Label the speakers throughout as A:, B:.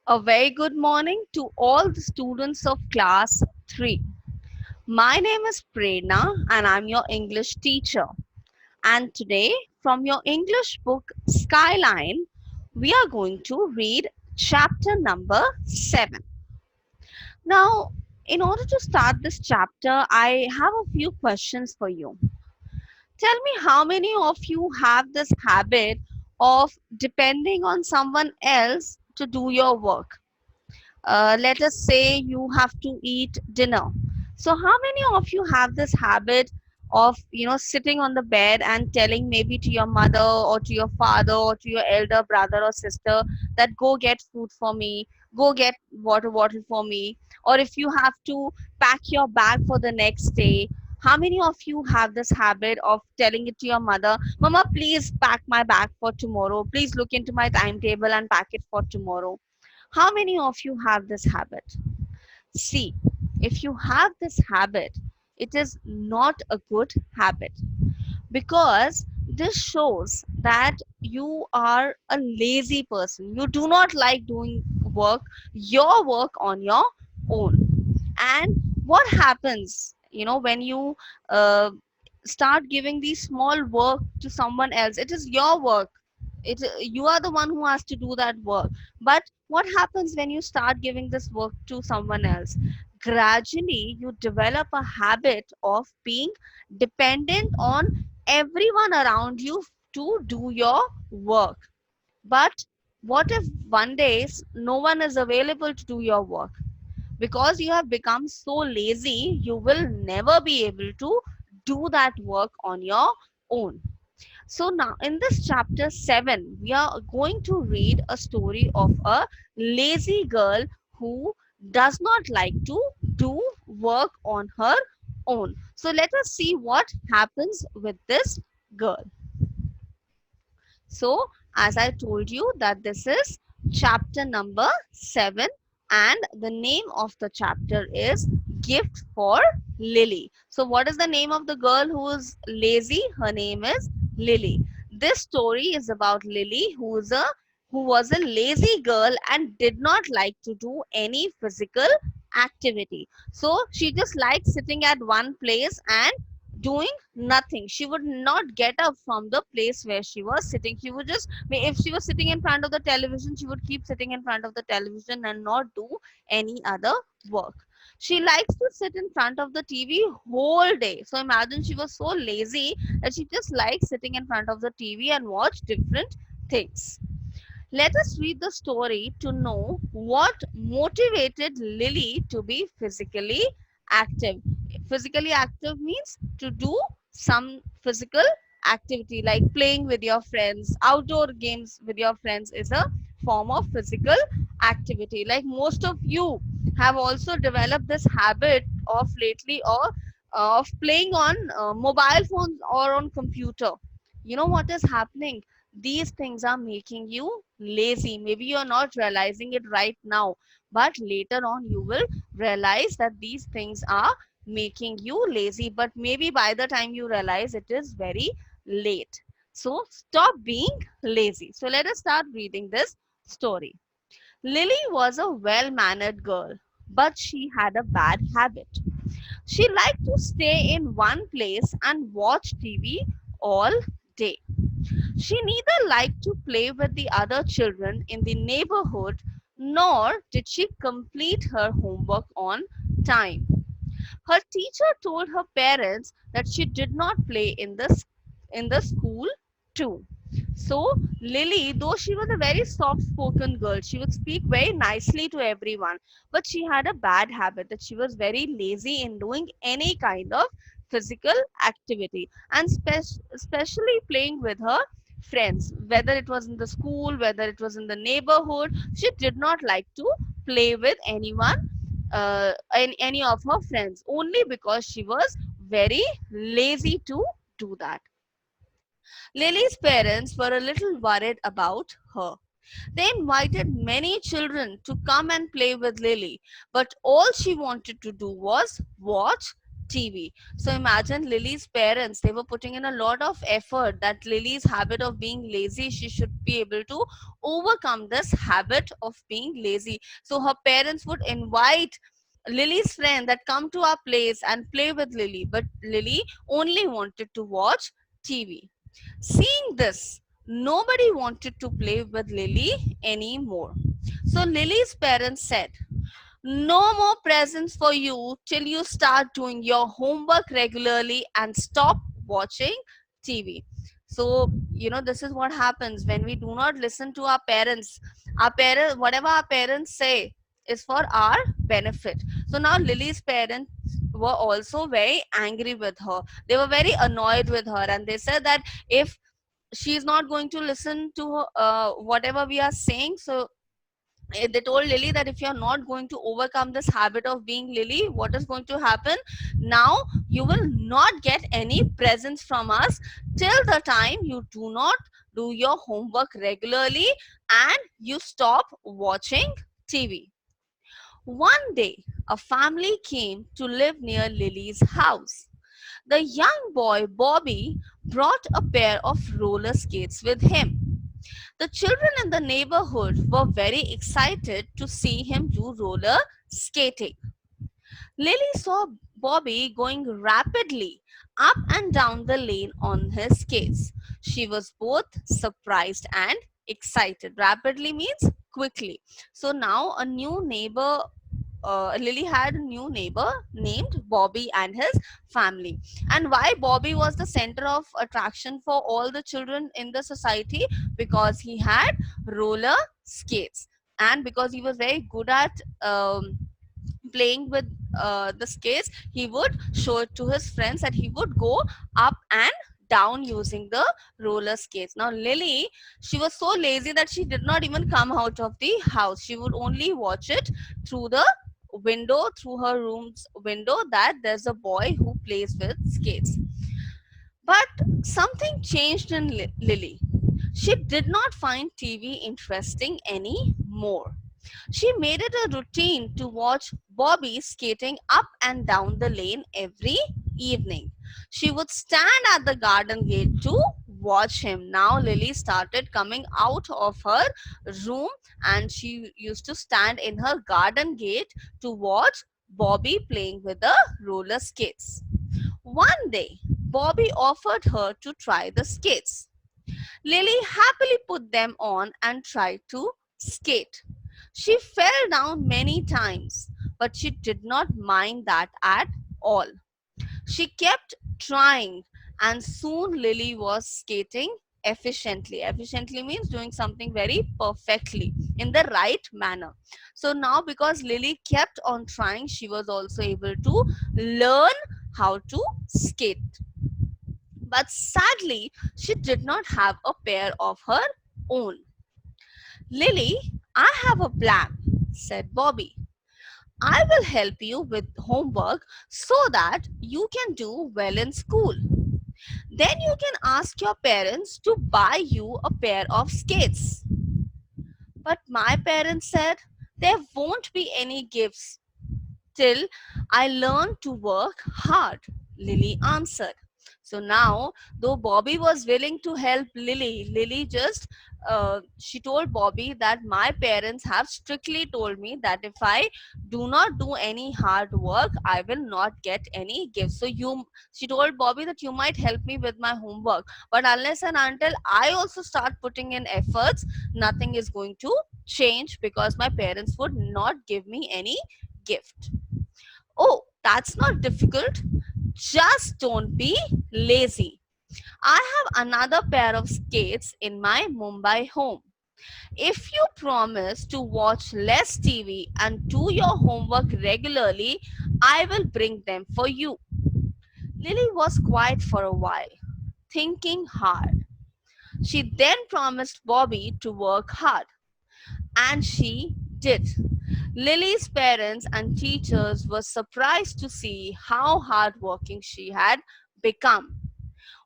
A: A very good morning to all the students of class 3. My name is Prerna and I'm your English teacher. And today, from your English book Skyline, we are going to read chapter number 7. Now, in order to start this chapter, I have a few questions for you. Tell me how many of you have this habit of depending on someone else to do your work. Let us say you have to eat dinner. So how many of you have this habit of sitting on the bed and telling maybe to your mother or to your father or to your elder brother or sister that go get food for me, go get water bottle for me, or if you have to pack your bag for the next day? How many of you have this habit of telling it to your mother, Mama, please pack my bag for tomorrow, please look into my timetable and pack it for tomorrow? How many of you have this habit? See, if you have this habit, it is not a good habit because this shows that you are a lazy person. You do not like doing your work on your own. And what happens, when you uh, start giving these small work to someone else? It is your work. You are the one who has to do that work. But what happens when you start giving this work to someone else? Gradually you develop a habit of being dependent on everyone around you to do your work. But what if one day no one is available to do your work? Because you have become so lazy, you will never be able to do that work on your own. So now in this chapter 7, we are going to read a story of a lazy girl who does not like to do work on her own. So let us see what happens with this girl. So as I told you that this is chapter number 7 and the name of the chapter is Gift for Lily. So what is the name of the girl who is lazy? Her name is Lily. This story is about Lily who was a lazy girl and did not like to do any physical activity. So she just liked sitting at one place and doing nothing. She would not get up from the place where she was sitting. She would just, if she was sitting in front of the television, she would keep sitting in front of the television and not do any other work. She likes to sit in front of the TV whole day. So imagine, she was so lazy that she just likes sitting in front of the TV and watch different things. Let us read the story to know what motivated Lily to be physically active. Physically active means to do some physical activity like playing with your friends. Outdoor games with your friends is a form of physical activity. Like most of you have also developed this habit of lately or of playing on mobile phones or on computer. You know what is happening? These things are making you lazy. Maybe you're not realizing it right now, but later on you will realize that these things are making you lazy. But maybe by the time you realize, it is very late. So stop being lazy. So let us start reading this story. Lily was a well mannered girl, but she had a bad habit. She liked to stay in one place and watch TV all day. She neither liked to play with the other children in the neighborhood, nor did she complete her homework on time. Her teacher told her parents that she did not play in the school too. So Lily, though she was a very soft spoken girl, she would speak very nicely to everyone, but she had a bad habit that she was very lazy in doing any kind of physical activity, and especially playing with her friends, whether it was in the school, whether it was in the neighborhood. She did not like to play with anyone, any of her friends, only because she was very lazy to do that. Lily's parents were a little worried about her. They invited many children to come and play with Lily, but all she wanted to do was watch TV. So imagine Lily's parents, they were putting in a lot of effort that Lily's habit of being lazy, she should be able to overcome this habit of being lazy. So her parents would invite Lily's friend that come to our place and play with Lily, but Lily only wanted to watch TV. Seeing this, nobody wanted to play with Lily anymore. So Lily's parents said, no more presents for you till you start doing your homework regularly and stop watching TV. So, this is what happens when we do not listen to our parents. Whatever our parents say is for our benefit. So now Lily's parents were also very angry with her. They were very annoyed with her, and they said that if she is not going to listen to whatever we are saying, so they told Lily that if you're not going to overcome this habit of being Lily, what is going to happen? Now you will not get any presents from us till the time you do not do your homework regularly and you stop watching TV. One day, a family came to live near Lily's house. The young boy Bobby brought a pair of roller skates with him. The children in the neighborhood were very excited to see him do roller skating. Lily saw Bobby going rapidly up and down the lane on his skates. She was both surprised and excited. Rapidly means quickly. So now a new neighbor, Lily had a new neighbor named Bobby and his family. And why Bobby was the center of attraction for all the children in the society? Because he had roller skates and because he was very good at playing with the skates. He would show it to his friends and he would go up and down using the roller skates. Now Lily, she was so lazy that she did not even come out of the house. She would only watch it through the window, through her room's window, that there's a boy who plays with skates. But something changed in Lily. She did not find TV interesting anymore. She made it a routine to watch Bobby skating up and down the lane every evening. She would stand at the garden gate to watch him. Now Lily started coming out of her room and she used to stand in her garden gate to watch Bobby playing with the roller skates. One day, Bobby offered her to try the skates. Lily happily put them on and tried to skate. She fell down many times, but she did not mind that at all. She kept trying, and soon Lily was skating efficiently. Efficiently means doing something very perfectly in the right manner. So now, because Lily kept on trying, she was also able to learn how to skate. But sadly, she did not have a pair of her own. Lily, I have a plan, said Bobby. I will help you with homework so that you can do well in school. Then you can ask your parents to buy you a pair of skates. But my parents said there won't be any gifts till I learn to work hard, Lily answered. So now, though Bobby was willing to help Lily, she told Bobby that my parents have strictly told me that if I do not do any hard work, I will not get any gifts. She told Bobby that you might help me with my homework, but unless and until I also start putting in efforts, nothing is going to change because my parents would not give me any gift. Oh, that's not difficult. Just don't be lazy. I have another pair of skates in my Mumbai home. If you promise to watch less TV and do your homework regularly, I will bring them for you. Lily was quiet for a while, thinking hard. She then promised Bobby to work hard, and she did. Lily's parents and teachers were surprised to see how hardworking she had become.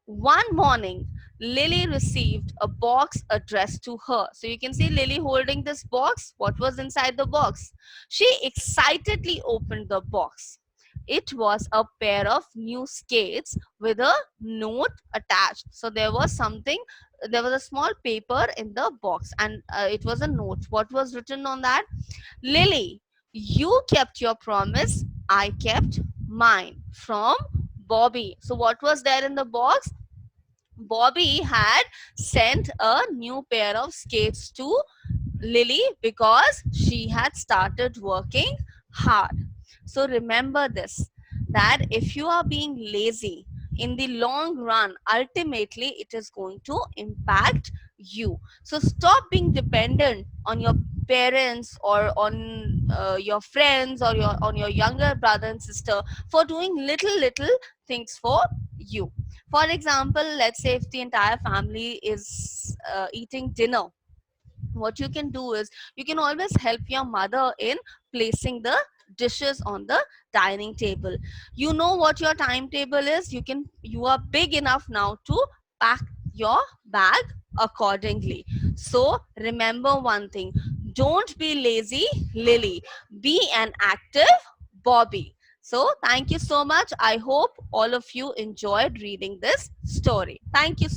A: One morning, Lily received a box addressed to her. So you can see Lily holding this box. What was inside the box? She excitedly opened the box. It was a pair of new skates with a note attached. So there was something, there was a small paper in the box, and it was a note. What was written on that? Lily, you kept your promise, I kept mine. From Bobby. So what was there in the box? Bobby had sent a new pair of skates to Lily because she had started working hard. So remember this, that if you are being lazy in the long run, ultimately it is going to impact you. So stop being dependent on your parents or on your friends or on your younger brother and sister for doing little things for you. For example, let's say if the entire family is eating dinner, what you can do is you can always help your mother in placing the dishes on the dining table. You know what your timetable is. You are big enough now to pack your bag accordingly. So remember one thing, don't be lazy, Lily. Be an active Bobby. So thank you so much. I hope all of you enjoyed reading this story. Thank you.